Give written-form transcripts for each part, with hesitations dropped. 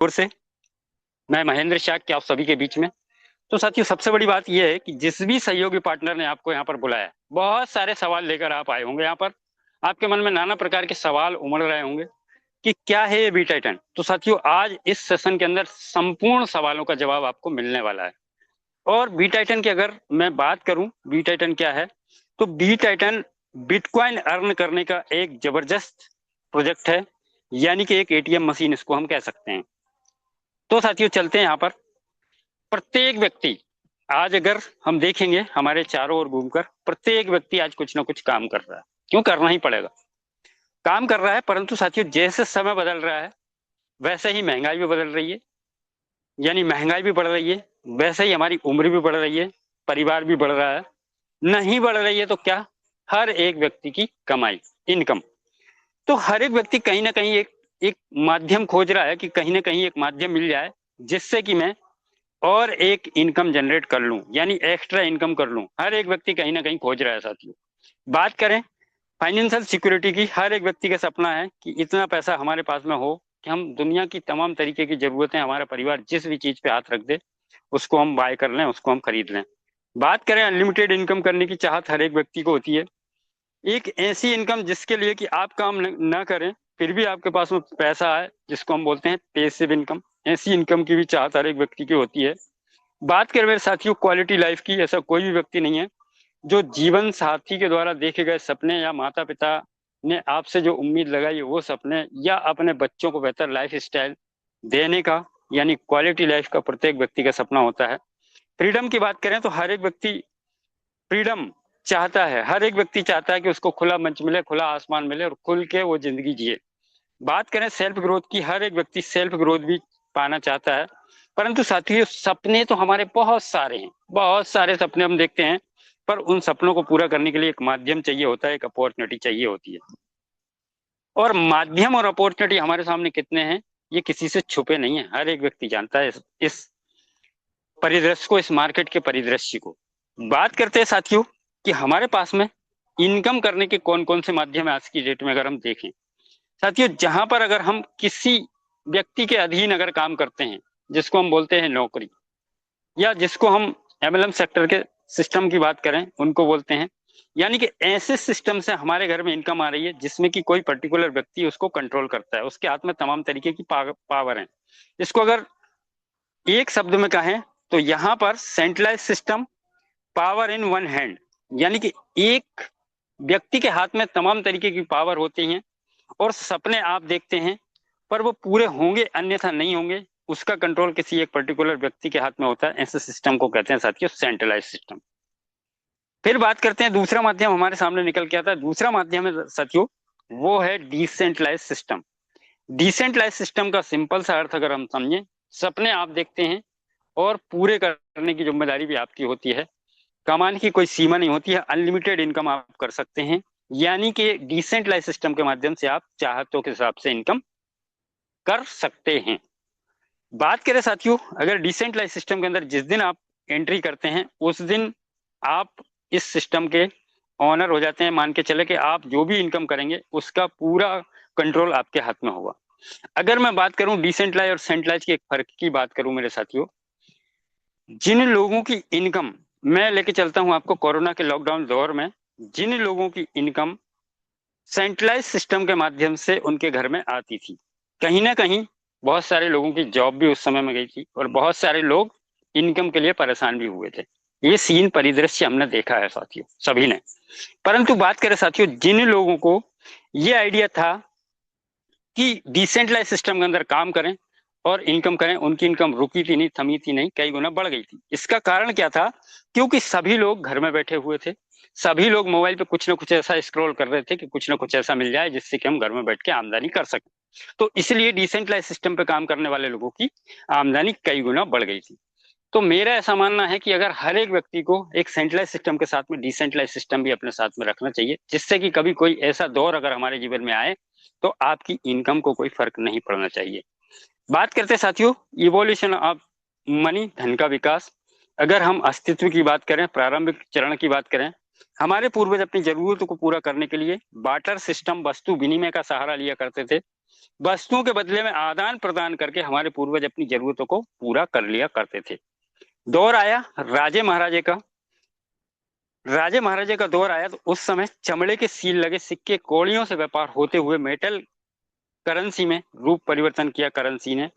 पुर से मैं महेंद्र शाह क्या आप सभी के बीच में। तो साथियों, सबसे बड़ी बात यह है कि जिस भी सहयोगी पार्टनर ने आपको यहाँ पर बुलाया, बहुत सारे सवाल लेकर आप आए होंगे यहाँ पर। आपके मन में नाना प्रकार के सवाल उमड़ रहे होंगे कि क्या है ये बीटा टेन। तो साथियों, आज इस सेशन के अंदर संपूर्ण सवालों का जवाब आपको मिलने वाला है। और बीटा टेन की अगर मैं बात करूं, बीटा टेन क्या है, तो बीटा टेन बिटकॉइन अर्न करने का एक जबरदस्त प्रोजेक्ट है, यानी कि एक एटीएम मशीन इसको हम कह सकते हैं। तो साथियों, चलते हैं यहाँ पर। प्रत्येक व्यक्ति आज अगर हम देखेंगे हमारे चारों ओर घूमकर, प्रत्येक व्यक्ति आज कुछ ना कुछ काम कर रहा है। क्यों करना ही पड़ेगा, काम कर रहा है। परंतु साथियों, जैसे समय बदल रहा है वैसे ही महंगाई भी बदल रही है, यानी महंगाई भी बढ़ रही है। वैसे ही हमारी उम्र भी बढ़ रही है, परिवार भी बढ़ रहा है। नहीं बढ़ रही है तो क्या, हर एक व्यक्ति की कमाई, इनकम। तो हर एक व्यक्ति कहीं ना कहीं एक एक माध्यम खोज रहा है कि कहीं ना कहीं एक माध्यम मिल जाए जिससे कि मैं और एक इनकम जनरेट कर लूं, यानी एक्स्ट्रा इनकम कर लूं। हर एक व्यक्ति कहीं ना कहीं खोज रहा है साथियों। बात करें फाइनेंशियल सिक्योरिटी की, हर एक व्यक्ति का सपना है कि इतना पैसा हमारे पास में हो कि हम दुनिया की तमाम तरीके की जरूरतें, हमारा परिवार जिस भी चीज पे हाथ रख दे उसको हम बाय कर लें, उसको हम खरीद लें। बात करें अनलिमिटेड इनकम करने की चाहत हर एक व्यक्ति को होती है। एक ऐसी इनकम जिसके लिए कि आप काम न करें फिर भी आपके पास में पैसा आए, जिसको हम बोलते हैं पैसिव इनकम। ऐसी इनकम की भी चाहत हर एक व्यक्ति की होती है। बात करें मेरे साथियों क्वालिटी लाइफ की, ऐसा कोई भी व्यक्ति नहीं है जो जीवन साथी के द्वारा देखे गए सपने, या माता पिता ने आपसे जो उम्मीद लगाई है वो सपने, या अपने बच्चों को बेहतर लाइफ स्टाइल देने का, यानी क्वालिटी लाइफ का प्रत्येक व्यक्ति का सपना होता है। फ्रीडम की बात करें तो हर एक व्यक्ति फ्रीडम चाहता है। हर एक व्यक्ति चाहता है कि उसको खुला मंच मिले, खुला आसमान मिले और खुल के वो जिंदगी जिए। बात करें सेल्फ ग्रोथ की, हर एक व्यक्ति सेल्फ ग्रोथ भी पाना चाहता है। परंतु साथियों, सपने तो हमारे बहुत सारे हैं, बहुत सारे सपने हम देखते हैं, पर उन सपनों को पूरा करने के लिए एक माध्यम चाहिए होता है, एक अपॉर्चुनिटी चाहिए होती है। और माध्यम और अपॉर्चुनिटी हमारे सामने कितने हैं ये किसी से छुपे नहीं है, हर एक व्यक्ति जानता है इस परिदृश्य को, इस मार्केट के परिदृश्य को। बात करते हैं साथियों कि हमारे पास में इनकम करने के कौन कौन से माध्यम है आज की डेट में। अगर हम देखें साथियों, जहां पर अगर हम किसी व्यक्ति के अधीन अगर काम करते हैं, जिसको हम बोलते हैं नौकरी, या जिसको हम एमएलएम सेक्टर के सिस्टम की बात करें उनको बोलते हैं, यानी कि ऐसे सिस्टम से हमारे घर में इनकम आ रही है जिसमें कि कोई पर्टिकुलर व्यक्ति उसको कंट्रोल करता है, उसके हाथ में तमाम तरीके की पावर है। इसको अगर एक शब्द में कहें तो यहाँ पर centralise system, power in one hand, यानी कि एक व्यक्ति के हाथ में तमाम तरीके की पावर होती है और सपने आप देखते हैं पर वो पूरे होंगे अन्यथा नहीं होंगे, उसका कंट्रोल किसी एक पर्टिकुलर व्यक्ति के हाथ में होता है। ऐसे सिस्टम को कहते हैं साथियों सेंट्रलाइज सिस्टम। फिर बात करते हैं दूसरा माध्यम हमारे सामने निकल के आता है। दूसरा माध्यम है साथियों, वो है डिसेंट्रलाइज सिस्टम। डिसेंट्रलाइज सिस्टम का सिंपल सा अर्थ अगर हम समझें, सपने आप देखते हैं और पूरे करने की जिम्मेदारी भी आपकी होती है। कमाने की कोई सीमा नहीं होती है, अनलिमिटेड इनकम आप कर सकते हैं। यानी कि डिसेंट्रलाइज सिस्टम के माध्यम से आप चाहतों के हिसाब से इनकम कर सकते हैं। बात करें साथियों, अगर डिसेंट्रलाइज सिस्टम के अंदर जिस दिन आप एंट्री करते हैं उस दिन आप इस सिस्टम के ऑनर हो जाते हैं। मान के चले कि आप जो भी इनकम करेंगे उसका पूरा कंट्रोल आपके हाथ में होगा। अगर मैं बात करूं डिसेंट्रलाइज और सेंट्रलाइज के एक फर्क की बात करूं मेरे साथियों, जिन लोगों की इनकम, मैं लेके चलता हूं आपको कोरोना के लॉकडाउन दौर में, जिन लोगों की इनकम सेंट्रलाइज सिस्टम के माध्यम से उनके घर में आती थी, कहीं ना कहीं बहुत सारे लोगों की जॉब भी उस समय में गई थी और बहुत सारे लोग इनकम के लिए परेशान भी हुए थे। ये सीन परिदृश्य हमने देखा है साथियों, सभी ने। परंतु बात करें साथियों, जिन लोगों को ये आइडिया था कि डिसेंट्रलाइज सिस्टम के अंदर काम करें और इनकम करें, उनकी इनकम रुकी थी नहीं, थमी थी नहीं, कई गुना बढ़ गई थी। इसका कारण क्या था, क्योंकि सभी लोग घर में बैठे हुए थे, सभी लोग मोबाइल पे कुछ ना कुछ ऐसा स्क्रॉल कर रहे थे कि कुछ ना कुछ ऐसा मिल जाए जिससे कि हम घर में बैठ के आमदनी कर सकें। तो इसलिए डिसेंट्रलाइज सिस्टम पे काम करने वाले लोगों की आमदनी कई गुना बढ़ गई थी। तो मेरा ऐसा मानना है कि अगर हर एक व्यक्ति को एक सेंट्रलाइज सिस्टम के साथ में डिसेंट्रलाइज सिस्टम भी अपने साथ में रखना चाहिए, जिससे कि कभी कोई ऐसा दौर अगर हमारे जीवन में आए तो आपकी इनकम को कोई फर्क नहीं पड़ना चाहिए। बात करते हैं साथियों इवोल्यूशन ऑफ मनी, धन का विकास। अगर हम अस्तित्व की बात करें, प्रारंभिक चरण की बात करें, हमारे पूर्वज अपनी जरूरतों को पूरा करने के लिए बार्टर सिस्टम, वस्तु विनिमय का सहारा लिया करते थे। वस्तुओं के बदले में आदान प्रदान करके हमारे पूर्वज अपनी जरूरतों को पूरा कर लिया करते थे। दौर आया राजे महाराजे का। राजे महाराजे का दौर आया तो उस समय चमड़े के सील लगे सिक्के कौड़ियों से व्यापार होते हुए मेटल करेंसी में रूप परिवर्तन किया करेंसी ने।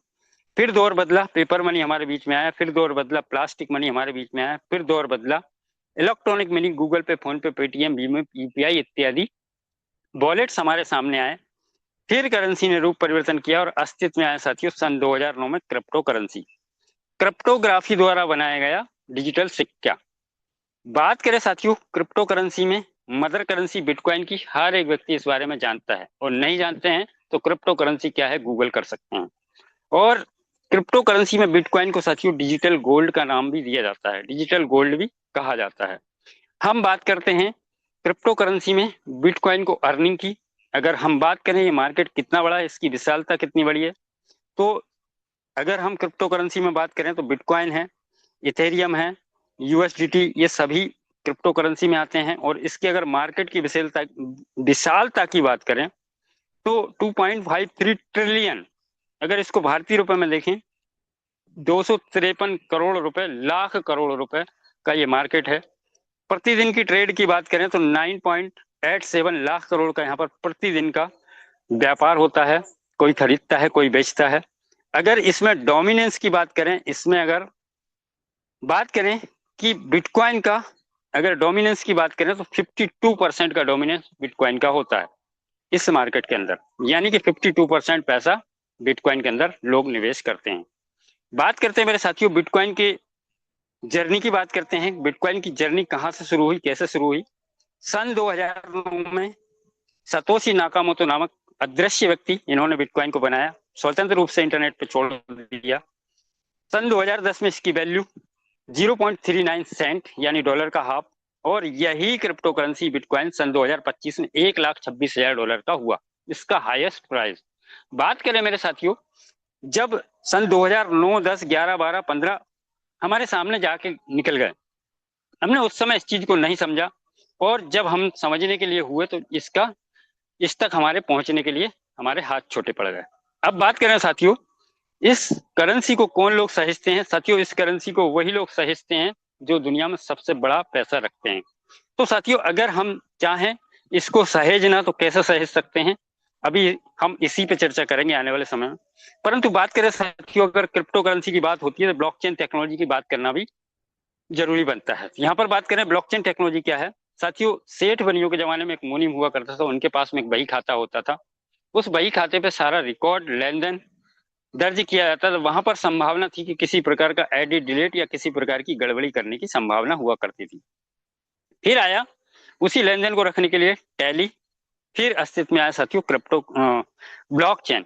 फिर दौर बदला, पेपर मनी हमारे बीच में आया। फिर दौर बदला, प्लास्टिक मनी हमारे बीच में आया। फिर दौर बदला, इलेक्ट्रॉनिक मनी, गूगल पे, फोन पे, पेटीएम, भीम, यूपीआई इत्यादि वॉलेट्स हमारे सामने आए। फिर करेंसी ने रूप परिवर्तन किया और अस्तित्व में आया साथियों सन 2009 में क्रिप्टो करेंसी। क्रिप्टोग्राफी द्वारा बनाया गया डिजिटल सिक्का। बात करें साथियों क्रिप्टो करेंसी में, मदर करेंसी बिटकॉइन की हर एक व्यक्ति इस बारे में जानता है, और नहीं जानते हैं तो क्रिप्टो करेंसी क्या है गूगल कर सकते हैं। और क्रिप्टो करेंसी में बिटकॉइन को साथियों डिजिटल गोल्ड का नाम भी दिया जाता है, डिजिटल गोल्ड भी कहा जाता है। हम बात करते हैं क्रिप्टो करेंसी में बिटकॉइन को अर्निंग की। अगर हम बात करें ये मार्केट कितना बड़ा है, इसकी विशालता कितनी बड़ी है, तो अगर हम क्रिप्टो करेंसी में बात करें तो बिटकॉइन है, इथेरियम है, यूएसडीटी, ये सभी क्रिप्टो करेंसी में आते हैं। और इसके अगर मार्केट की विशालता की बात करें तो 2.53 ट्रिलियन, अगर इसको भारतीय रुपए में देखें 253 करोड़ रुपए, लाख करोड़ रुपए का ये मार्केट है। प्रतिदिन की ट्रेड की बात करें तो 9.87 लाख करोड़ का यहाँ पर प्रतिदिन का व्यापार होता है। कोई खरीदता है, कोई बेचता है। अगर इसमें डोमिनेंस की बात करें, इसमें अगर बात करें कि बिटकॉइन का अगर डोमिनेंस की बात करें तो 52% का डोमिनेंस बिटकॉइन का होता है इस मार्केट के अंदर, यानी कि 52% पैसा बिटकॉइन के अंदर लोग निवेश करते हैं। बात करते हैं मेरे साथियों बिटकॉइन के जर्नी की बात करते हैं। बिटकॉइन की जर्नी कहां से शुरू हुई, कैसे शुरू हुई? सन 2009 में सतोशी नाकामोतो नामक अदृश्य व्यक्ति, इन्होंने बिटकॉइन को बनाया, स्वतंत्र रूप से इंटरनेट पर छोड़ दिया। सन 2010 में इसकी वैल्यू 0.39 सेंट यानी डॉलर का हाफ, और यही क्रिप्टो करेंसी बिटकॉइन सन 2025 में 1,26,000 डॉलर का हुआ, इसका हाईएस्ट प्राइस। बात करें मेरे साथियों, जब सन 2009, 10, 11, 12, 15 हमारे सामने जाके निकल गए, हमने उस समय इस चीज को नहीं समझा, और जब हम समझने के लिए हुए तो इस तक हमारे पहुंचने के लिए हमारे हाथ छोटे पड़ गए। अब बात करें साथियों इस करेंसी को कौन लोग सहेजते हैं? साथियों इस करेंसी को वही लोग सहेजते हैं जो दुनिया में सबसे बड़ा पैसा रखते हैं। तो साथियों अगर हम चाहें इसको सहेजना तो कैसे सहेज सकते हैं, अभी हम इसी पे चर्चा करेंगे आने वाले समय में। परंतु बात करें साथियों अगर क्रिप्टो करेंसी की बात होती है तो ब्लॉकचेन टेक्नोलॉजी की बात करना भी जरूरी बनता है। यहाँ पर बात करें ब्लॉकचेन टेक्नोलॉजी क्या है, साथियों सेठ बनियों के जमाने में एक मुनीम हुआ करता था, उनके पास में एक बही खाता होता था। उस बही खाते पे सारा रिकॉर्ड लेन देन दर्ज किया जाता था। वहां पर संभावना थी कि किसी प्रकार का एडिट डिलीट या किसी प्रकार की गड़बड़ी करने की संभावना हुआ करती थी। फिर आया उसी लेन देन को रखने के लिए टैली, फिर अस्तित्व में आया साथियों क्रिप्टो ब्लॉकचेन।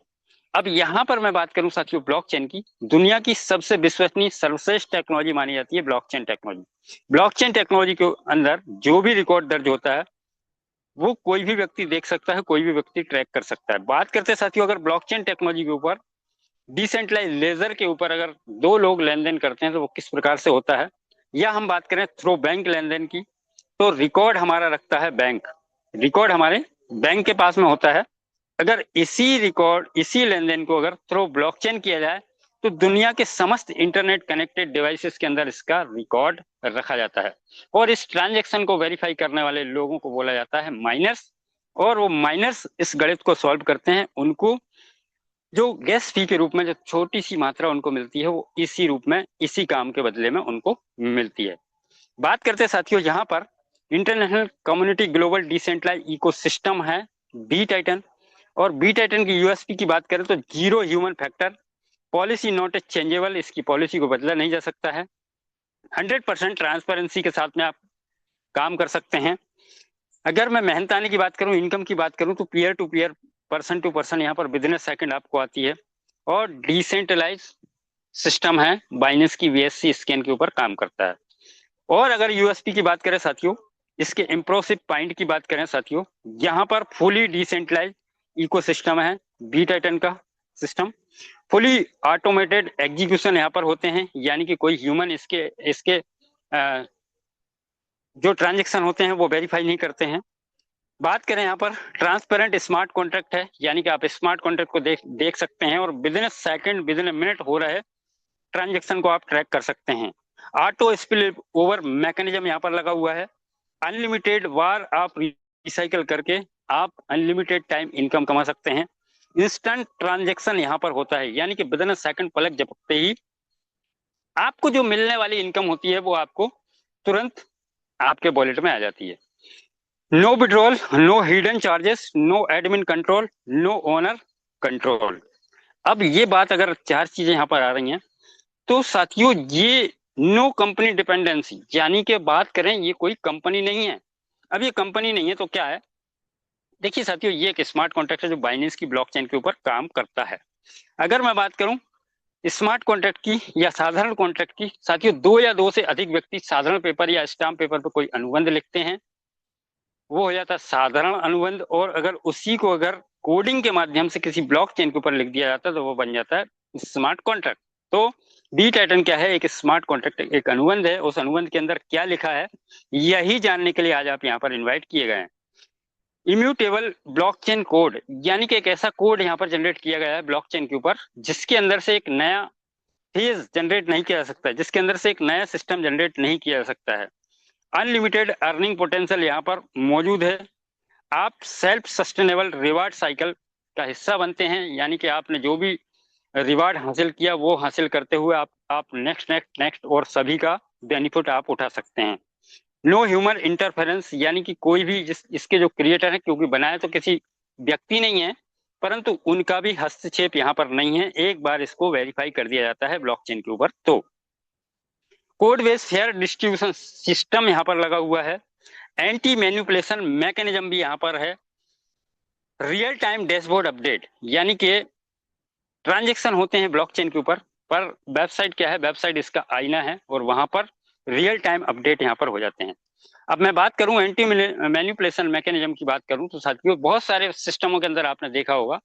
अब यहाँ पर मैं बात करूं साथियों ब्लॉकचेन की, दुनिया की सबसे विश्वसनीय सर्वश्रेष्ठ टेक्नोलॉजी मानी जाती है ब्लॉकचेन टेक्नोलॉजी। ब्लॉकचेन टेक्नोलॉजी के अंदर जो भी रिकॉर्ड दर्ज होता है वो कोई भी व्यक्ति देख सकता है, कोई भी व्यक्ति ट्रैक कर सकता है। बात करते हैं साथियों अगर ब्लॉकचेन टेक्नोलॉजी के ऊपर, डिसेंट्रलाइज लेजर के ऊपर अगर दो लोग लेन देन करते हैं तो वो किस प्रकार से होता है, या हम बात करें थ्रो बैंक लेन देन की, तो रिकॉर्ड हमारा रखता है बैंक, रिकॉर्ड हमारे बैंक के पास में होता है। अगर इसी लेन देन को अगर थ्रो ब्लॉकचेन किया जाए तो दुनिया के समस्त इंटरनेट कनेक्टेड डिवाइसेस के अंदर इसका रिकॉर्ड रखा जाता है, और इस ट्रांजैक्शन को वेरीफाई करने वाले लोगों को बोला जाता है माइनर्स, और वो माइनर्स इस गणित को सॉल्व करते हैं। उनको जो गैस फी के रूप में जो छोटी सी मात्रा उनको मिलती है वो इसी रूप में इसी काम के बदले में उनको मिलती है। बात करते हैं साथियों यहाँ पर international community global decentralise ecosystem है बी टाइटन, और बी टाइटन की यूएसपी की बात करें तो zero human factor, policy not changeable, इसकी पॉलिसी को बदला नहीं जा सकता है, 100% ट्रांसपेरेंसी के साथ में आप काम कर सकते हैं। अगर मैं मेहनताने की बात करूं, इनकम की बात करूं तो peer to peer, person to person यहाँ पर बिजनेस सेकंड आपको आती है, और डिसेंट्रलाइज सिस्टम है, बाइनेंस की वीएससी स्कैन के ऊपर काम करता है। और अगर यूएसपी की बात करें साथियों, इसके इम्प्रोसिव पॉइंट की बात करें साथियों, यहाँ पर फुली डिसेंट्रलाइज इकोसिस्टम है बी टाइटन का सिस्टम, फुली ऑटोमेटेड एग्जीक्यूशन यहाँ पर होते हैं, यानी कि कोई ह्यूमन इसके इसके जो ट्रांजेक्शन होते हैं वो वेरीफाई नहीं करते हैं। बात करें यहाँ पर ट्रांसपेरेंट स्मार्ट कॉन्ट्रैक्ट है, यानी कि आप स्मार्ट कॉन्ट्रैक्ट को देख सकते हैं और within A second within a minute हो रहे ट्रांजेक्शन को आप ट्रैक कर सकते हैं। ऑटो स्पिल ओवर मैकेनिज्म यहाँ पर लगा हुआ है। अनलिमिटेड बार आप रिसाइकल करके आप अनलिमिटेड टाइम इनकम कमा सकते हैं। इंस्टेंट ट्रांजेक्शन यहाँ पर होता है, यानी कि विदिन ए सेकंड पलक झपकते ही आपको जो मिलने वाली इनकम होती है वो आपको तुरंत आपके वॉलेट में आ जाती है। No withdrawal, no hidden charges, no admin control, no owner control. अब ये बात अगर चार चीजें यहाँ पर आ रही हैं तो साथियों ये नो कंपनी डिपेंडेंसी, यानी कि बात करें ये कोई कंपनी नहीं है। अब ये कंपनी नहीं है तो क्या है? देखिए साथियों, ये एक स्मार्ट कॉन्ट्रैक्ट है जो बाइनेंस की ब्लॉकचेन के ऊपर काम करता है। अगर मैं बात करूं स्मार्ट कॉन्ट्रैक्ट की या साधारण कॉन्ट्रैक्ट की, साथियों दो या दो से अधिक व्यक्ति साधारण पेपर या स्टाम्प पेपर पर कोई अनुबंध लिखते हैं, वो हो जाता है साधारण अनुबंध। और अगर उसी को अगर कोडिंग के माध्यम से किसी ब्लॉकचेन के ऊपर लिख दिया जाता है तो वो बन जाता है स्मार्ट कॉन्ट्रैक्ट। तो बी टाइटन क्या है? एक स्मार्ट कॉन्ट्रैक्ट, एक अनुबंध है। उस अनुबंध के अंदर क्या लिखा है यही जानने के लिए आज आप यहाँ पर इन्वाइट किए गए हैं। इम्यूटेबल ब्लॉकचेन कोड, यानी कि एक ऐसा कोड यहाँ पर जनरेट किया गया है ब्लॉकचेन के ऊपर जिसके अंदर से एक नया फेज जनरेट नहीं किया जा सकता है, जिसके अंदर से एक नया सिस्टम जनरेट नहीं किया जा सकता है। अनलिमिटेड अर्निंग पोटेंशियल यहाँ पर मौजूद है। आप सेल्फ सस्टेनेबल रिवार्ड साइकिल का हिस्सा बनते हैं, यानी कि आपने जो भी रिवार्ड हासिल किया वो हासिल करते हुए आप नेक्स्ट नेक्स्ट नेक्स्ट और सभी का बेनिफिट आप उठा सकते हैं। नो ह्यूमन इंटरफेरेंस, यानी कि कोई भी इसके जो क्रिएटर है, क्योंकि बनाया तो किसी व्यक्ति नहीं है परंतु उनका भी हस्तक्षेप यहाँ पर नहीं है। एक बार इसको वेरीफाई कर दिया जाता है ब्लॉकचेन के ऊपर। तो code based fair distribution system यहाँ पर लगा हुआ है। एंटी मैनिपुलेशन मैकेनिज्म भी यहाँ पर है। रियल टाइम डैशबोर्ड अपडेट, यानी कि ट्रांजेक्शन होते हैं ब्लॉकचेन के ऊपर, पर वेबसाइट क्या है? वेबसाइट इसका आईना है और वहां पर रियल टाइम अपडेट यहाँ पर हो जाते हैं। अब मैं बात करूं एंटी मैनिपुलेशन मैकेनिज्म की बात करूं तो साथियों बहुत सारे सिस्टमों के अंदर आपने देखा होगा,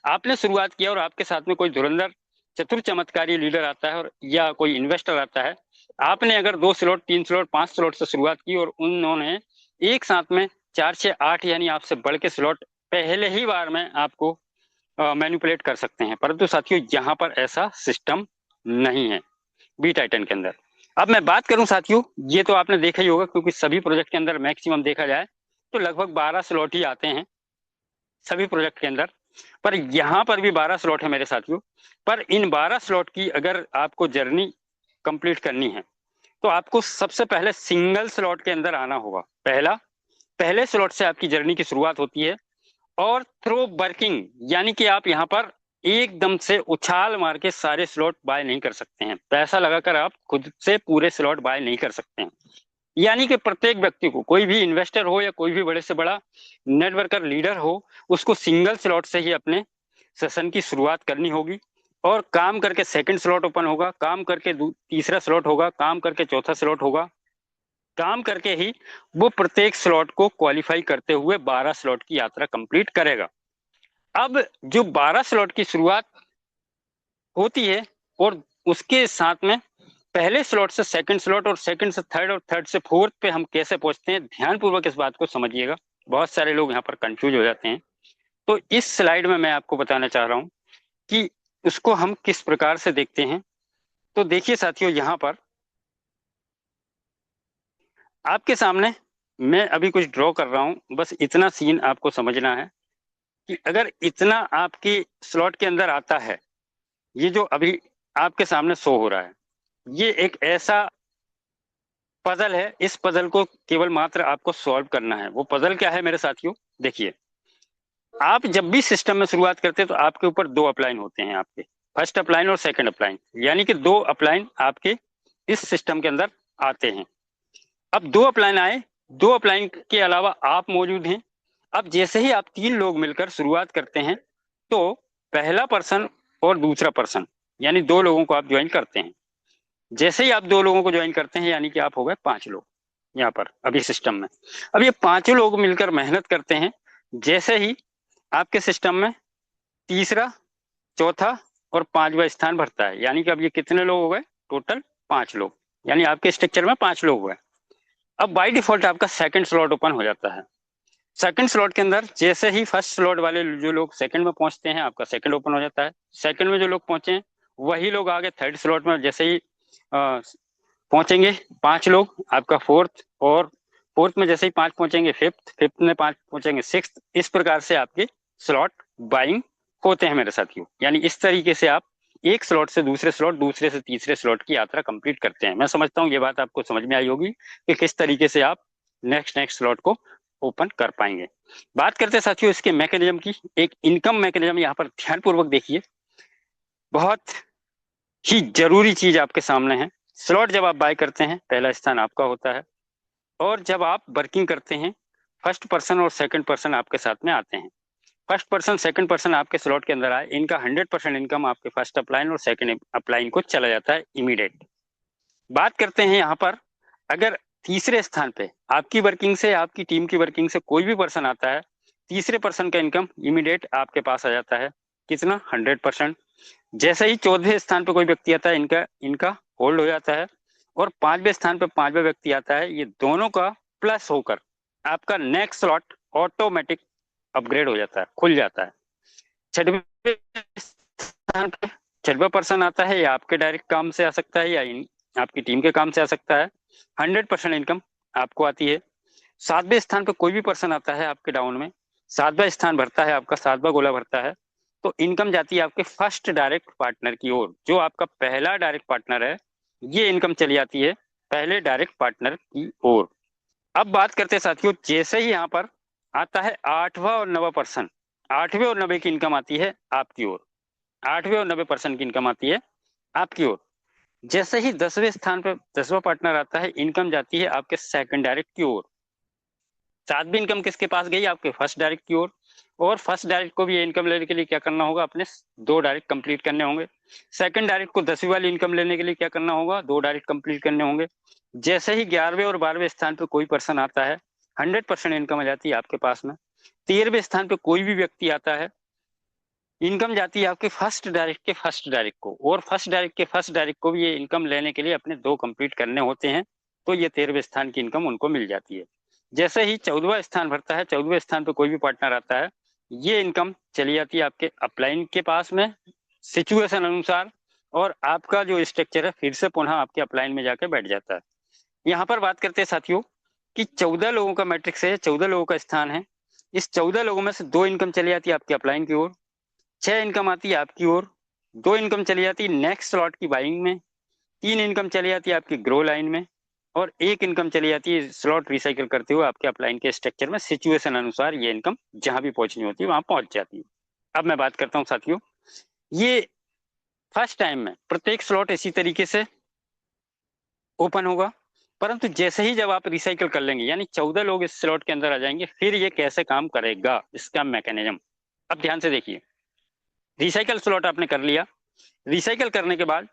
आपने शुरुआत किया और आपके साथ में कोई धुरंधर चतुर चमत्कारी लीडर आता है और या कोई इन्वेस्टर आता है। आपने अगर 2 स्लॉट 3 स्लॉट 5 स्लॉट से शुरुआत की और उन्होंने एक साथ में 4 से 8 यानी आपसे बढ़ के स्लॉट पहले ही बार में आपको मैनिपुलेट कर सकते हैं, परंतु साथियों यहाँ पर ऐसा सिस्टम नहीं है बी टाइटन के अंदर। अब मैं बात करूं साथियों, ये तो आपने देखा ही होगा क्योंकि सभी प्रोजेक्ट के अंदर मैक्सिमम देखा जाए तो लगभग 12 स्लॉट ही आते हैं सभी प्रोजेक्ट के अंदर, पर यहाँ पर भी 12 स्लॉट है मेरे साथियों। पर इन 12 स्लॉट की अगर आपको जर्नी कंप्लीट करनी है तो आपको सबसे पहले सिंगल स्लॉट के अंदर आना होगा। पहले स्लॉट से आपकी जर्नी की शुरुआत होती है और थ्रो वर्किंग, यानी कि आप यहाँ पर एकदम से उछाल मार के सारे स्लॉट बाय नहीं कर सकते हैं। पैसा लगाकर आप खुद से पूरे स्लॉट बाय नहीं कर सकते हैं। यानी कि प्रत्येक व्यक्ति को, कोई भी इन्वेस्टर हो या कोई भी बड़े से बड़ा नेटवर्कर लीडर हो, उसको सिंगल स्लॉट से ही अपने सेशन की शुरुआत करनी होगी और काम करके सेकंड स्लॉट ओपन होगा, काम करके तीसरा स्लॉट होगा, काम करके चौथा स्लॉट होगा, काम करके ही वो प्रत्येक स्लॉट को क्वालिफाई करते हुए 12 स्लॉट की यात्रा कंप्लीट करेगा। अब जो 12 स्लॉट की शुरुआत होती है और उसके साथ में पहले स्लॉट से सेकंड स्लॉट और सेकंड से थर्ड और थर्ड से फोर्थ पे हम कैसे पहुंचते हैं, ध्यानपूर्वक इस बात को समझिएगा। बहुत सारे लोग यहाँ पर कंफ्यूज हो जाते हैं। तो इस स्लाइड में मैं आपको बताना चाह रहा हूं कि उसको हम किस प्रकार से देखते हैं। तो देखिए साथियों, यहाँ पर आपके सामने मैं अभी कुछ ड्रॉ कर रहा हूं, बस इतना सीन आपको समझना है कि अगर इतना आपके स्लॉट के अंदर आता है, ये जो अभी आपके सामने शो हो रहा है, ये एक ऐसा पजल है। इस पजल को केवल मात्र आपको सॉल्व करना है। वो पजल क्या है मेरे साथियों? देखिए, आप जब भी सिस्टम में शुरुआत करते हैं तो आपके ऊपर 2 अपलाइन होते हैं, आपके फर्स्ट अपलाइन और सेकंड अपलाइन, यानी कि 2 अपलाइन आपके इस सिस्टम के अंदर आते हैं। अब 2 अपलाइन आए, 2 अपलाइन के अलावा आप मौजूद हैं। अब जैसे ही आप 3 लोग मिलकर शुरुआत करते हैं तो पहला पर्सन और दूसरा पर्सन यानी 2 लोगों को आप ज्वाइन करते हैं। जैसे ही आप 2 लोगों को ज्वाइन करते हैं यानी कि आप हो गए 5 लोग यहाँ पर अभी सिस्टम में। अब ये 5 लोग मिलकर मेहनत करते हैं। जैसे ही आपके सिस्टम में तीसरा, चौथा और 5वां स्थान भरता है, यानी कि अब ये कितने लोग हो गए? टोटल 5 लोग, यानी आपके स्ट्रक्चर में 5 लोग हुए। अब बाय डिफॉल्ट आपका सेकंड स्लॉट ओपन हो जाता है। सेकंड स्लॉट के अंदर जैसे ही फर्स्ट स्लॉट वाले जो लोग सेकंड में पहुंचते हैं, आपका सेकंड ओपन हो जाता है। सेकंड में जो लोग पहुंचे हैं वही लोग आगे थर्ड स्लॉट में जैसे ही पहुंचेंगे, 5 लोग आपका फोर्थ, और फोर्थ में जैसे ही 5 पहुंचेंगे फिफ्थ, फिफ्थ में 5 पहुंचेंगे सिक्स्थ। इस प्रकार से आपके स्लॉट बाइंग होते हैं मेरे साथियों। यानी इस तरीके से आप एक स्लॉट से दूसरे स्लॉट, दूसरे से तीसरे स्लॉट की यात्रा कंप्लीट करते हैं। मैं समझता हूँ ये बात आपको समझ में आई होगी कि किस तरीके से आप नेक्स्ट स्लॉट को ओपन कर पाएंगे। बात करते हैं साथियों इसके मैकेनिज्म की। एक इनकम मैकेनिज्म यहाँ पर ध्यानपूर्वक देखिए, बहुत ही जरूरी चीज आपके सामने है। स्लॉट जब आप बाय करते हैं पहला स्थान आपका होता है, और जब आप वर्किंग करते हैं फर्स्ट पर्सन और सेकंड पर्सन आपके साथ में आते हैं। फर्स्ट पर्सन सेकंड पर्सन आपके स्लॉट के अंदर आए, इनका 100% इनकम आपके फर्स्ट अपलाइन और सेकंड अपलाइन को चला जाता है इमीडिएट। बात करते हैं यहाँ पर, अगर तीसरे स्थान पे आपकी वर्किंग से, आपकी टीम की वर्किंग से कोई भी पर्सन आता है, तीसरे पर्सन का इनकम इमीडिएट आपके पास आ जाता है। कितना? 100%। जैसे ही चौथे स्थान पे कोई व्यक्ति आता है, इनका इनका होल्ड हो जाता है, और 5वें स्थान पे 5वां व्यक्ति आता है, ये दोनों का प्लस होकर आपका नेक्स्ट स्लॉट ऑटोमेटिक अपग्रेड हो जाता है, खुल जाता है। 6वें स्थान पे 6वां पर्सन आता है, या आपके डायरेक्ट काम से आ सकता है या आपकी टीम के काम से आ सकता है। 100% इनकम आपको आती है। 7वें स्थान पे कोई भी पर्सन आता है आपके डाउन में, 7वां स्थान भरता है, आपका 7वां गोला भरता है, तो इनकम जाती है आपके फर्स्ट डायरेक्ट पार्टनर की ओर। जो आपका पहला डायरेक्ट पार्टनर है, ये इनकम चली जाती है पहले डायरेक्ट पार्टनर की ओर। अब बात करते हैं साथियों, जैसे ही यहाँ पर आता है 8वां और 9वां पर्सन, 8वें और 9वें की इनकम आती है आपकी ओर। 8वें और 90% की इनकम आती है आपकी ओर। जैसे ही 10वें स्थान पर 10वां पार्टनर आता है, इनकम जाती है आपके सेकंड डायरेक्ट की ओर। 7वीं इनकम किसके पास गई? आपके फर्स्ट डायरेक्ट की ओर। और फर्स्ट डायरेक्ट को भी ये इनकम लेने के लिए क्या करना होगा? अपने 2 डायरेक्ट कंप्लीट करने होंगे। सेकंड डायरेक्ट को 10वीं वाली इनकम लेने के लिए क्या करना होगा? 2 डायरेक्ट कंप्लीट करने होंगे। जैसे ही 11वें और 12वें स्थान पर कोई पर्सन आता है, 100% इनकम आ जाती है आपके पास में। 13वें स्थान पर कोई भी व्यक्ति आता है, इनकम जाती है आपके फर्स्ट डायरेक्ट के फर्स्ट डायरेक्ट को, और फर्स्ट डायरेक्ट के फर्स्ट डायरेक्ट को भी ये इनकम लेने के लिए अपने 2 कंप्लीट करने होते हैं, तो ये 13वें स्थान की इनकम उनको मिल जाती है। जैसे ही 14वां स्थान भरता है, 14वें स्थान पे कोई भी पार्टनर आता है, ये इनकम चली जाती है आपके अपलाइन के पास में सिचुएशन अनुसार, और आपका जो स्ट्रक्चर है फिर से पुनः आपके अपलाइन में जाके बैठ जाता है। यहाँ पर बात करते हैं साथियों कि 14 लोगों का मैट्रिक्स है, 14 लोगों का स्थान है। इस 14 लोगों में से 2 इनकम चली जाती है आपके अपलाइन की ओर, 6 इनकम आती है आपकी ओर, 2 इनकम चली जाती है नेक्स्ट स्लॉट की बाइंग में, 3 इनकम चली जाती है आपकी ग्रो लाइन में, और 1 इनकम चली जाती है स्लॉट रिसाइकिल करते हुए आपके अपलाइन के स्ट्रक्चर में। सिचुएशन अनुसार ये इनकम जहां भी पहुंचनी होती है वहां पहुंच जाती है। अब मैं बात करता हूं साथियों, ये फर्स्ट टाइम में प्रत्येक स्लॉट इसी तरीके से ओपन होगा, परंतु जैसे ही जब आप रिसाइकिल कर लेंगे, यानी 14 लोग इस स्लॉट के अंदर आ जाएंगे, फिर ये कैसे काम करेगा इसका मैकेनिज्म अब ध्यान से देखिए। रिसाइकिल स्लॉट आपने कर लिया, रिसाइकिल करने के बाद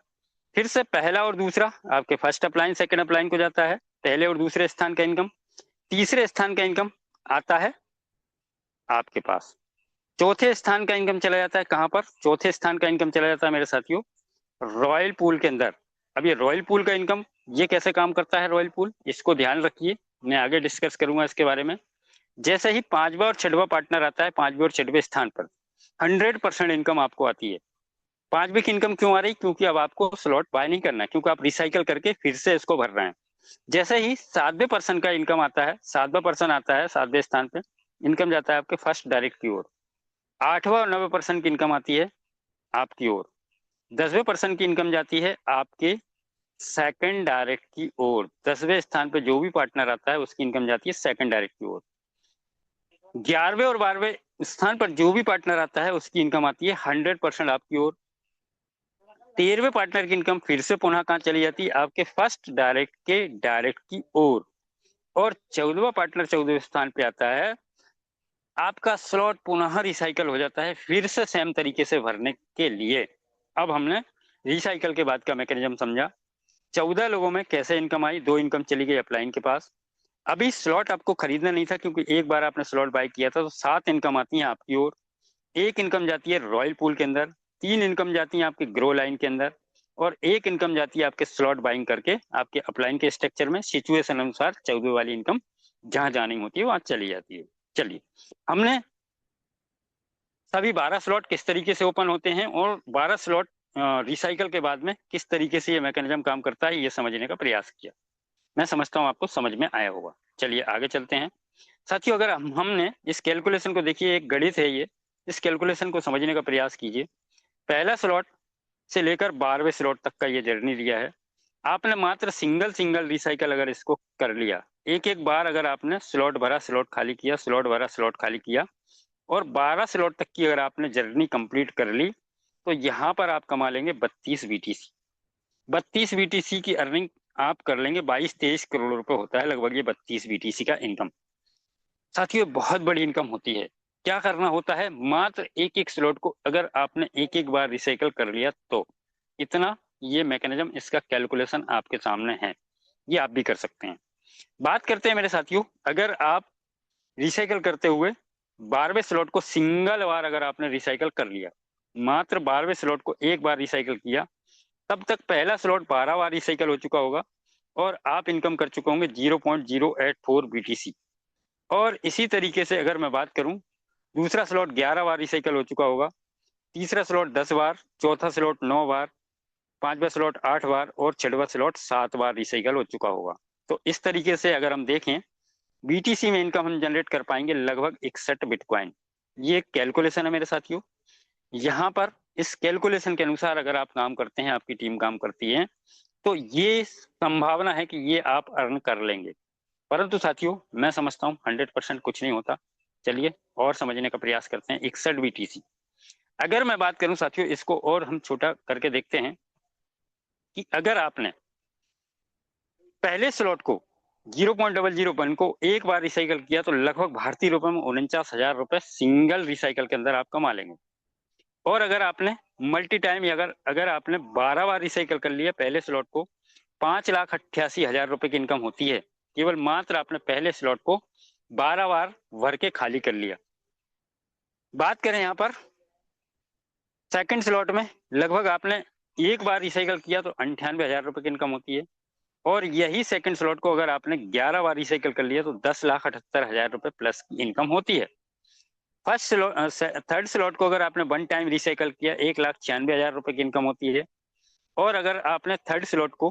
फिर से पहला और दूसरा आपके फर्स्ट अपलाइन सेकंड अपलाइन को जाता है, पहले और दूसरे स्थान का इनकम। तीसरे स्थान का इनकम आता है आपके पास। चौथे स्थान का इनकम चला जाता है कहां पर? चौथे स्थान का इनकम चला जाता है मेरे साथियों रॉयल पूल के अंदर। अब ये रॉयल पूल का इनकम ये कैसे काम करता है? रॉयल पूल, इसको ध्यान रखिए, मैं आगे डिस्कस करूंगा इसके बारे में। जैसे ही 5वां और 6वां पार्टनर आता है, 5वें और 6वें स्थान पर 100% इनकम आपको आती है। 5वें की इनकम क्यों आ रही? क्योंकि अब आपको स्लॉट बाय नहीं करना है, क्योंकि आप रिसाइकल करके फिर से इसको भर रहे हैं। जैसे ही 7वें पर्सन का इनकम आता है, 7वां पर्सन आता है 7वें स्थान पे, इनकम जाता है आपके फर्स्ट डायरेक्ट की ओर। 8वां और 9वें पर्सन की इनकम आती है आपकी ओर। 10वें पर्सन की इनकम जाती है आपके सेकंड डायरेक्ट की ओर। 10वें स्थान पे जो भी पार्टनर आता है उसकी इनकम जाती है सेकंड डायरेक्ट की ओर। 11वें और 12वें स्थान पर जो भी पार्टनर आता है उसकी इनकम आती है 100% आपकी ओर। 13वें पार्टनर की इनकम फिर से पुनः कहां चली जाती है? आपके फर्स्ट डायरेक्ट के डायरेक्ट की ओर। और 14वां पार्टनर 14वें स्थान पे आता है, आपका स्लॉट पुनः रिसाइकल हो जाता है फिर से सेम तरीके से भरने के लिए। अब हमने रिसाइकल के बाद का मैकेनिज्म समझा। 14 लोगों में कैसे इनकम आई? 2 इनकम चली गई अपलाइन के पास। अभी स्लॉट आपको खरीदना नहीं था, क्योंकि एक बार आपने स्लॉट बाय किया था, तो 7 इनकम आती है आपकी ओर। 1 इनकम जाती है रॉयल पूल के अंदर, 3 इनकम जाती है आपके ग्रो लाइन के अंदर, और 1 इनकम जाती है आपके स्लॉट बाइंग करके आपके अपलाइन के स्ट्रक्चर में। सिचुएशन अनुसार 14 वाली इनकम जहां जानी होती है वहां चली जाती है। चलिए, हमने सभी 12 स्लॉट किस तरीके से ओपन होते हैं और 12 स्लॉट रिसाइकल के बाद में किस तरीके से ये मैकेनिज्म काम करता है, ये समझने का प्रयास किया। मैं समझता हूँ आपको समझ में आया होगा। चलिए आगे चलते हैं। साथियों, अगर हमने इस कैलकुलेशन को देखिए, एक गणित है ये, इस कैलकुलेशन को समझने का प्रयास कीजिए। पहला स्लॉट से लेकर 12वें स्लॉट तक का ये जर्नी लिया है। आपने मात्र सिंगल सिंगल रिसाइकल अगर इसको कर लिया, एक एक बार अगर आपने स्लॉट भरा, स्लॉट खाली किया, स्लॉट भरा, स्लॉट खाली किया, और 12 स्लॉट तक की अगर आपने जर्नी कंप्लीट कर ली, तो यहाँ पर आप कमा लेंगे 32 बीटीसी। 32 बीटीसी की अर्निंग आप कर लेंगे, 22-23 करोड़ रुपए होता है लगभग ये 32 बीटीसी का इनकम। साथियों, बहुत बड़ी इनकम होती है। क्या करना होता है, मात्र एक एक स्लॉट को अगर आपने एक एक बार रिसाइकल कर लिया तो इतना, ये मैकेनिज्म, इसका कैलकुलेशन आपके सामने है, ये आप भी कर सकते हैं। बात करते हैं मेरे साथियों, अगर आप रिसाइकल करते हुए 12वें स्लॉट को सिंगल बार अगर आपने रिसाइकल कर लिया, मात्र 12वें स्लॉट को एक बार रिसाइकल किया, तब तक पहला स्लॉट 12 बार रिसाइकल हो चुका होगा और आप इनकम कर चुके होंगे 0.084 बीटीसी। और इसी तरीके से अगर मैं बात करूं, दूसरा स्लॉट 11 बार रिसाइकल हो चुका होगा, तीसरा स्लॉट 10 बार, चौथा स्लॉट 9 बार, पांचवा स्लॉट 8 बार और छठवा स्लॉट 7 बार रिसाइकल हो चुका होगा। तो इस तरीके से अगर हम देखें, बीटीसी में इनकम हम जनरेट कर पाएंगे लगभग 61 बिटकॉइन। ये कैलकुलेशन है मेरे साथियों। यहाँ पर इस कैलकुलेशन के अनुसार अगर आप काम करते हैं, आपकी टीम काम करती है, तो ये संभावना है कि ये आप अर्न कर लेंगे। परंतु साथियों, मैं समझता हूँ 100% कुछ नहीं होता। चलिए और समझने का प्रयास करते हैं। 61 बीटीसी, अगर मैं बात करूं साथियों, इसको और हम छोटा करके देखते हैं कि अगर आपने पहले स्लॉट को 0.001 को एक बार रिसाइकल किया, तो लगभग भारतीय रुपए में 49,000 रुपए सिंगल रिसाइकल के अंदर आप कमा लेंगे। और अगर आपने मल्टी टाइम, अगर अगर आपने 12 बार रिसाइकल कर लिया पहले स्लॉट को, 5,88,000 रुपए की इनकम होती है, केवल मात्र आपने पहले स्लॉट को 12 बार भर के खाली कर लिया। बात करें यहाँ पर सेकंड स्लॉट में, लगभग आपने एक बार रिसाइकल किया तो 98,000 रुपए की इनकम होती है। और यही सेकंड स्लॉट को अगर आपने 11 बार रिसाइकल कर लिया तो 10,78,000 रुपए प्लस की इनकम होती है। फर्स्ट थर्ड स्लॉट को अगर आपने वन टाइम रिसाइकल किया, 1,96,000 रुपए की इनकम होती है। और अगर आपने थर्ड स्लॉट को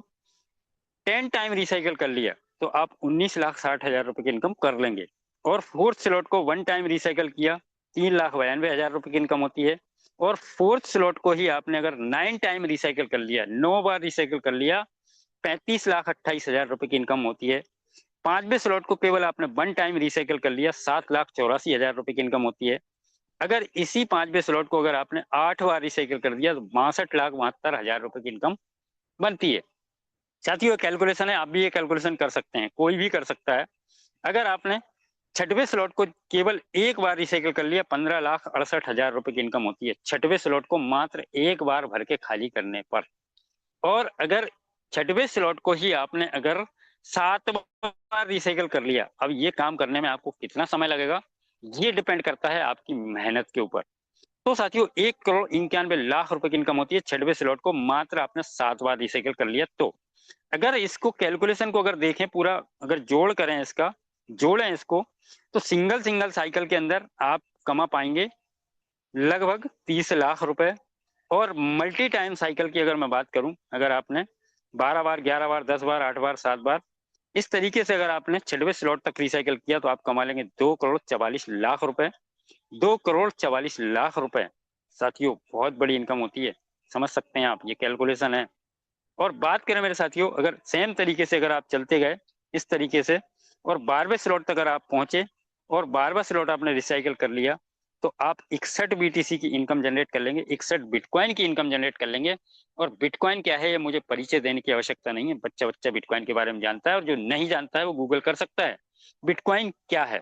10 टाइम रिसाइकल कर लिया, तो आप 19,60,000 रुपए की इनकम कर लेंगे। और फोर्थ स्लॉट को वन टाइम रिसाइकल किया, 3,92,000 रुपए की इनकम होती है। और फोर्थ स्लॉट को ही आपने अगर 9 टाइम रिसाइकल कर लिया, 9 बार रिसाइकल कर लिया, 35,28,000 रुपए की इनकम होती है। पांचवें स्लॉट को केवल आपने वन टाइम रिसाइकल कर लिया, 7,84,000 रुपए की इनकम होती है। अगर इसी पांचवें स्लॉट को अगर आपने 8 बार रिसाइकल कर दिया, तो 62,72,000 रुपए की इनकम बनती है। साथियों, कैलकुलेशन है, आप भी ये कैलकुलेशन कर सकते हैं, कोई भी कर सकता है। अगर आपने छठवें स्लॉट को केवल एक बार रिसाइकल कर लिया, 15,68,000 रुपए की इनकम होती है, छठवें स्लॉट को मात्र एक बार भर के खाली करने पर। और अगर छठवें स्लॉट को ही आपने अगर 7 बार रिसाइकल कर लिया, अब ये काम करने में आपको कितना समय लगेगा, ये डिपेंड करता है आपकी मेहनत के ऊपर। तो साथियों, 1,91,00,000 रुपए की इनकम होती है छठवें स्लॉट को मात्र आपने 7 बार रिसाइकल कर लिया। तो अगर इसको कैलकुलेशन को अगर देखें पूरा, अगर जोड़ करें, इसका जोड़ें इसको, तो सिंगल सिंगल साइकिल के अंदर आप कमा पाएंगे लगभग 30 लाख रुपए। और मल्टी टाइम साइकिल की अगर मैं बात करूं, अगर आपने 12 बार, 11 बार, 10 बार, 8 बार, 7 बार, इस तरीके से अगर आपने छठवें स्लॉट तक रिसाइकल किया, तो आप कमा लेंगे 2,44,00,000 रुपए। 2,44,00,000 रुपए साथियों, बहुत बड़ी इनकम होती है, समझ सकते हैं आप, ये कैलकुलेशन है। और बात करें मेरे साथियों, अगर सेम तरीके से अगर आप चलते गए इस तरीके से और 12वें स्लॉट तक अगर आप पहुंचे और 12वां स्लॉट आपने रिसाइकल कर लिया, तो आप 61 बीटीसी की इनकम जनरेट कर लेंगे, 61 बिटकॉइन की इनकम जनरेट कर लेंगे। और बिटकॉइन क्या है, ये मुझे परिचय देने की आवश्यकता नहीं है, बच्चा बच्चा बिटकॉइन के बारे में जानता है, और जो नहीं जानता है वो गूगल कर सकता है बिटकॉइन क्या है।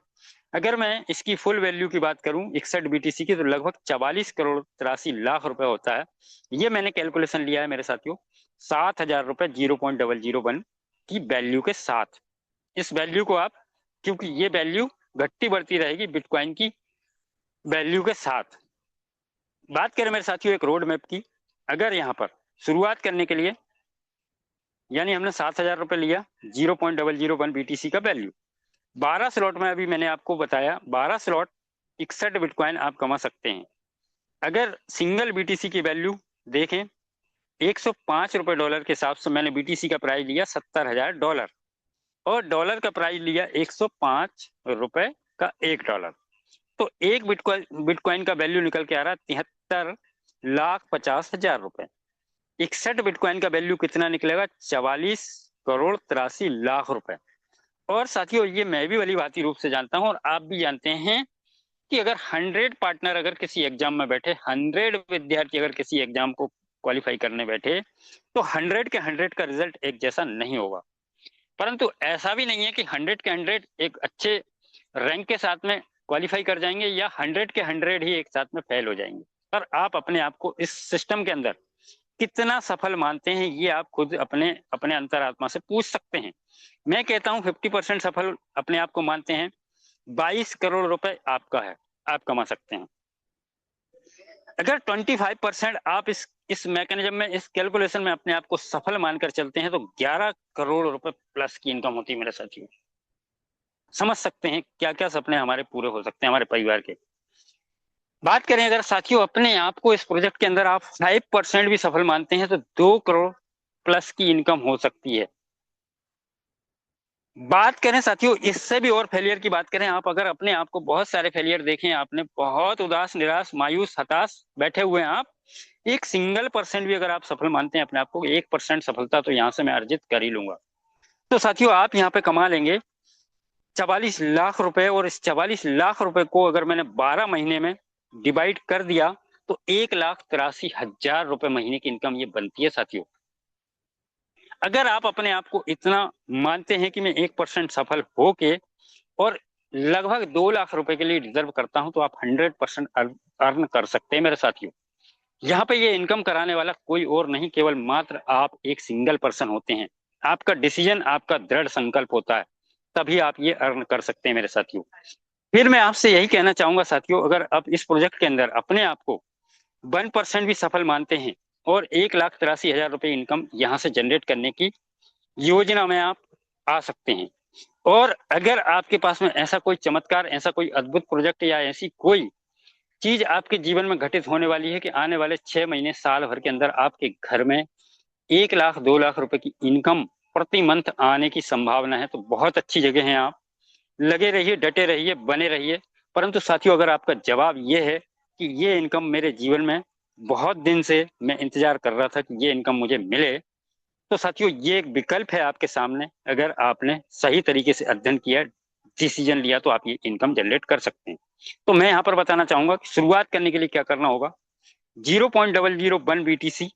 अगर मैं इसकी फुल वैल्यू की बात करूं 61 बीटीसी की, तो लगभग 44,83,00,000 रुपए होता है। ये मैंने कैलकुलेशन लिया है मेरे साथियों, 7,000 रुपए 0.001 की वैल्यू के साथ। इस वैल्यू को आप, क्योंकि ये वैल्यू घटती बढ़ती रहेगी बिटकॉइन की वैल्यू के साथ। बात करें मेरे साथियों एक रोड मैप की, अगर यहाँ पर शुरुआत करने के लिए, यानी हमने 7,000 रुपए लिया, 0.001 बीटीसी का वैल्यू, 12 स्लॉट में अभी मैंने आपको बताया, 12 स्लॉट 61 बिटकॉइन आप कमा सकते हैं। अगर सिंगल बीटीसी की वैल्यू देखें, 105 रुपए डॉलर के हिसाब से मैंने बीटीसी का प्राइस लिया $70,000 और डॉलर का प्राइस लिया 105 रुपए का $1। तो एक बिटकॉइन का वैल्यू निकल के आ रहा 73,50,000 रुपए। 61 बिटकॉइन का वैल्यू कितना निकलेगा? 44,83,00,000 रुपए। और साथियों, ये मैं भी भली भांति रूप से जानता हूं और आप भी जानते हैं कि अगर 100 पार्टनर अगर किसी एग्जाम में बैठे, 100 विद्यार्थी अगर किसी एग्जाम को क्वालिफाई करने बैठे, तो 100 के 100 का रिजल्ट एक जैसा नहीं होगा। परंतु ऐसा भी नहीं है कि 100 के 100 एक अच्छे रैंक के साथ में क्वालिफाई कर जाएंगे या 100 के 100 ही एक साथ में फेल हो जाएंगे। पर आप अपने आप को इस सिस्टम के अंदर कितना सफल मानते हैं, ये आप खुद अपने अपने अंतरात्मा से पूछ सकते हैं। मैं कहता हूं 50% सफल अपने आप को मानते हैं, 22 करोड़ रुपए आपका है, आप कमा सकते हैं। अगर 25% आप इस मैकेनिज्म में, इस कैलकुलेशन में अपने आप को सफल मानकर चलते हैं तो 11 करोड़ रुपए प्लस की इनकम होती है मेरे साथियों। समझ सकते हैं क्या क्या सपने हमारे पूरे हो सकते हैं, हमारे परिवार के। बात करें अगर साथियों अपने आप को इस प्रोजेक्ट के अंदर आप 5% भी सफल मानते हैं तो 2 करोड़ प्लस की इनकम हो सकती है। बात करें साथियों इससे भी और फेलियर की बात करें, आप अगर अपने आप को बहुत सारे फेलियर देखें, आपने बहुत उदास, निराश, मायूस, हताश बैठे हुए हैं आप, 1% भी अगर आप सफल मानते हैं अपने आप को, 1% सफलता तो यहां से मैं अर्जित कर ही लूंगा, तो साथियों आप यहाँ पे कमा लेंगे 44 लाख रुपए। और इस 44 लाख रुपए को अगर मैंने 12 महीने में डिवाइड कर दिया तो 1,83,000 रुपए महीने की इनकम ये बनती है साथियों। अगर आप अपने आप को इतना मानते हैं कि मैं 1% सफल होके और लगभग 2 लाख रुपए के लिए डिजर्व करता हूं, तो आप 100% अर्न कर सकते हैं मेरे साथियों। यहाँ पे ये इनकम कराने वाला कोई और नहीं, केवल मात्र आप एक सिंगल पर्सन होते हैं। आपका डिसीजन, आपका दृढ़ संकल्प होता है, तभी आप ये अर्न कर सकते हैं मेरे साथियों। फिर मैं आपसे यही कहना चाहूंगा साथियों, अगर आप इस प्रोजेक्ट के अंदर अपने आप को 1% भी सफल मानते हैं और 1,83,000 रुपए इनकम यहाँ से जनरेट करने की योजना में आप आ सकते हैं। और अगर आपके पास में ऐसा कोई चमत्कार, ऐसा कोई अद्भुत प्रोजेक्ट या ऐसी कोई चीज आपके जीवन में घटित होने वाली है कि आने वाले 6 महीने, साल भर के अंदर आपके घर में 1 लाख 2 लाख रुपए की इनकम प्रति मंथ आने की संभावना है, तो बहुत अच्छी जगह है। आप लगे रहिए, डटे रहिए, बने रहिए। परंतु साथियों अगर आपका जवाब ये है कि ये इनकम मेरे जीवन में बहुत दिन से मैं इंतजार कर रहा था कि ये इनकम मुझे मिले, तो साथियों ये एक विकल्प है आपके सामने। अगर आपने सही तरीके से अध्ययन किया, डिसीजन लिया, तो आप ये इनकम जनरेट कर सकते हैं। तो मैं यहाँ पर बताना चाहूंगा कि शुरुआत करने के लिए क्या करना होगा। 0.001 BTC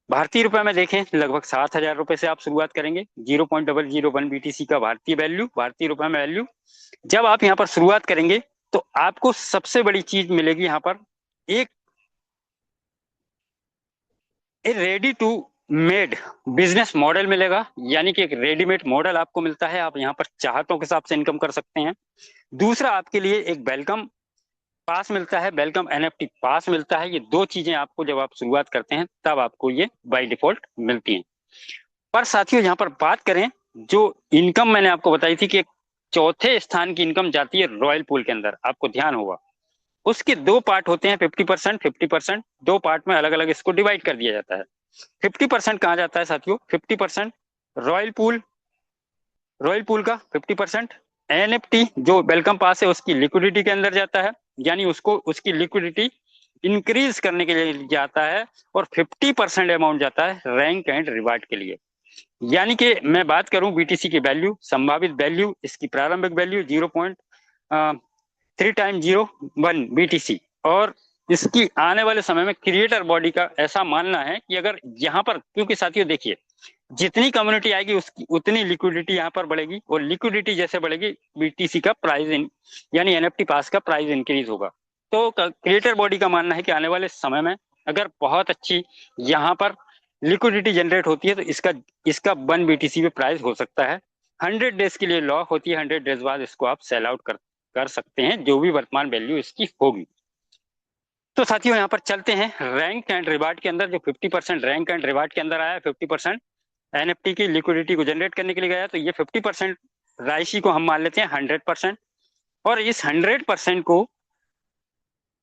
भारतीय रुपए में देखें लगभग 7,000 रुपए से आप शुरुआत करेंगे। 0.001 BTC का भारतीय वैल्यू, भारतीय रुपए में वैल्यू, जब आप यहाँ पर शुरुआत करेंगे तो आपको सबसे बड़ी चीज मिलेगी यहाँ पर एक ready to made business model मिलेगा, यानी कि एक रेडीमेड मॉडल आपको मिलता है। आप यहाँ पर चाहतों के हिसाब से इनकम कर सकते हैं। दूसरा, आपके लिए एक वेलकम पास मिलता है, वेलकम NFT पास मिलता है। ये दो चीजें आपको जब आप शुरुआत करते हैं तब आपको ये बाय डिफॉल्ट मिलती हैं। पर साथियों यहाँ पर बात करें, जो इनकम मैंने आपको बताई थी कि एक चौथे स्थान की इनकम जाती है रॉयल पूल के अंदर, आपको ध्यान होगा उसके दो पार्ट होते हैं, 50%, 50%, दो पार्ट में अलग अलग इसको डिवाइड कर दिया जाता है। 50% कहाँ जाता है साथियों? 50% रॉयल पूल, रॉयल पूल का 50%। NFT जो वेलकम पास है उसकी लिक्विडिटी के अंदर जाता है, यानी उसको उसकी लिक्विडिटी इंक्रीज करने के लिए जाता है। और 50% अमाउंट जाता है रैंक एंड रिवार्ड के लिए। यानी कि मैं बात करूं BTC की वैल्यू, संभावित वैल्यू, इसकी प्रारंभिक वैल्यू 0.3x01 BTC, और इसकी आने वाले समय में क्रिएटर बॉडी का ऐसा मानना है कि अगर यहाँ पर, क्योंकि साथियों देखिए जितनी कम्युनिटी आएगी उसकी उतनी लिक्विडिटी यहाँ पर बढ़ेगी, और लिक्विडिटी जैसे बढ़ेगी BTC का प्राइस यानी NFT पास का प्राइस इंक्रीज होगा। तो क्रिएटर बॉडी का मानना है कि आने वाले समय में अगर बहुत अच्छी यहाँ पर लिक्विडिटी जनरेट होती है तो इसका इसका 1 BTC पे प्राइस हो सकता है। 100 डेज के लिए लॉक होती है, 100 डेज बाद इसको आप सेल आउट कर सकते हैं, जो भी वर्तमान वैल्यू इसकी होगी। तो साथियों यहाँ पर चलते हैं रैंक एंड रिवार्ड के अंदर। जो 50% रैंक एंड रिवार्ड के अंदर आया, 50% NFT की लिक्विडिटी को जनरेट करने के लिए गया, तो ये 50% राशि को हम मान लेते हैं 100%, और इस 100% को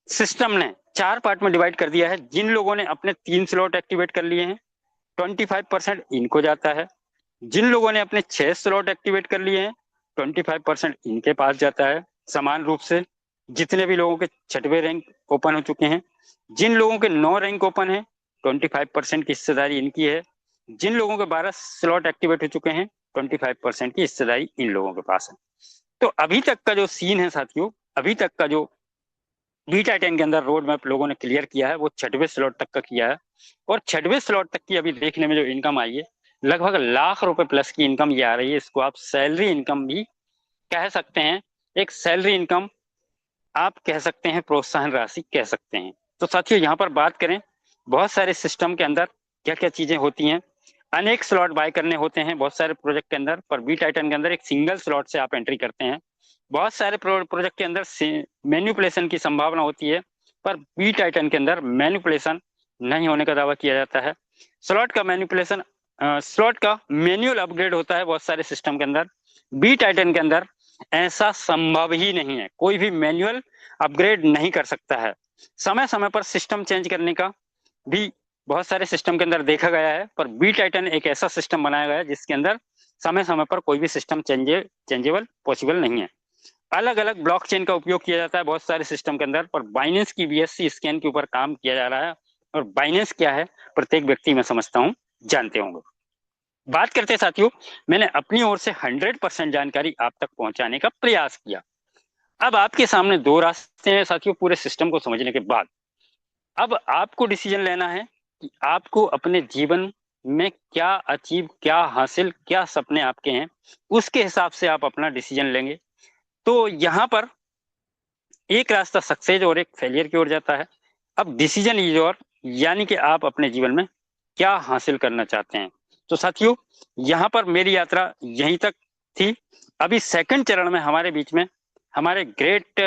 सिस्टम ने 4 पार्ट में डिवाइड कर दिया है। जिन लोगों ने अपने 3 स्लॉट एक्टिवेट कर लिए हैं, 25% इनको जाता है। जिन लोगों ने अपने 6 स्लॉट एक्टिवेट कर लिए हैं, 25% इनके पास जाता है समान रूप से। जितने भी लोगों के 6वें रैंक ओपन हो चुके हैं, जिन लोगों के 9 रैंक ओपन है, 25% की हिस्सेदारी इनकी है। जिन लोगों के 12 स्लॉट एक्टिवेट हो चुके हैं, 25% की हिस्सेदारी इन लोगों के पास है। तो अभी तक का जो सीन है साथियों, अभी तक का जो बीटा 10 के अंदर रोड मैप लोगों ने क्लियर किया है, वो 6वें स्लॉट तक का किया है। और 6वें स्लॉट तक की अभी देखने में जो इनकम आई है, लगभग लाख रुपए प्लस की इनकम ये आ रही है। इसको आप सैलरी इनकम भी कह सकते हैं, एक सैलरी इनकम आप कह सकते हैं, प्रोत्साहन राशि कह सकते हैं। तो साथियों यहाँ पर बात करें, बहुत सारे सिस्टम के अंदर क्या क्या चीजें होती हैं। अनेक स्लॉट बाय करने होते हैं बहुत सारे प्रोजेक्ट के अंदर, पर बी टाइटन के अंदर एक सिंगल स्लॉट से आप एंट्री करते हैं। बहुत सारे प्रोजेक्ट के अंदर मैन्युपुलेशन की संभावना होती है, पर बी टाइटन के अंदर मैन्युपुलेशन नहीं होने का दावा किया जाता है। स्लॉट का मैन्युपुलेशन, स्लॉट का मैनुअल अपग्रेड होता है बहुत सारे सिस्टम के अंदर। बी टाइटन के अंदर ऐसा संभव ही नहीं है, कोई भी मैनुअल अपग्रेड नहीं कर सकता है। समय समय पर सिस्टम चेंज करने का भी बहुत सारे सिस्टम के अंदर देखा गया है, पर बी टाइटन एक ऐसा सिस्टम बनाया गया है जिसके अंदर समय समय पर कोई भी सिस्टम चेंजेबल पॉसिबल नहीं है। अलग अलग ब्लॉकचेन का उपयोग किया जाता है बहुत सारे सिस्टम के अंदर, पर बाइनेंस की बीएससी स्कैन के ऊपर काम किया जा रहा है। और बाइनेंस क्या है, प्रत्येक व्यक्ति मैं समझता हूँ जानते होंगे। बात करते हैं साथियों, मैंने अपनी ओर से 100% जानकारी आप तक पहुंचाने का प्रयास किया। अब आपके सामने 2 रास्ते हैं साथियों पूरे सिस्टम को समझने के बाद। अब आपको डिसीजन लेना है कि आपको अपने जीवन में क्या अचीव, क्या हासिल, क्या सपने आपके हैं, उसके हिसाब से आप अपना डिसीजन लेंगे। तो यहाँ पर एक रास्ता सक्सेस और एक फेलियर की ओर जाता है। अब डिसीजन इज योर, यानी कि आप अपने जीवन में क्या हासिल करना चाहते हैं। तो साथियों यहाँ पर मेरी यात्रा यहीं तक थी। अभी सेकंड चरण में हमारे बीच में हमारे ग्रेट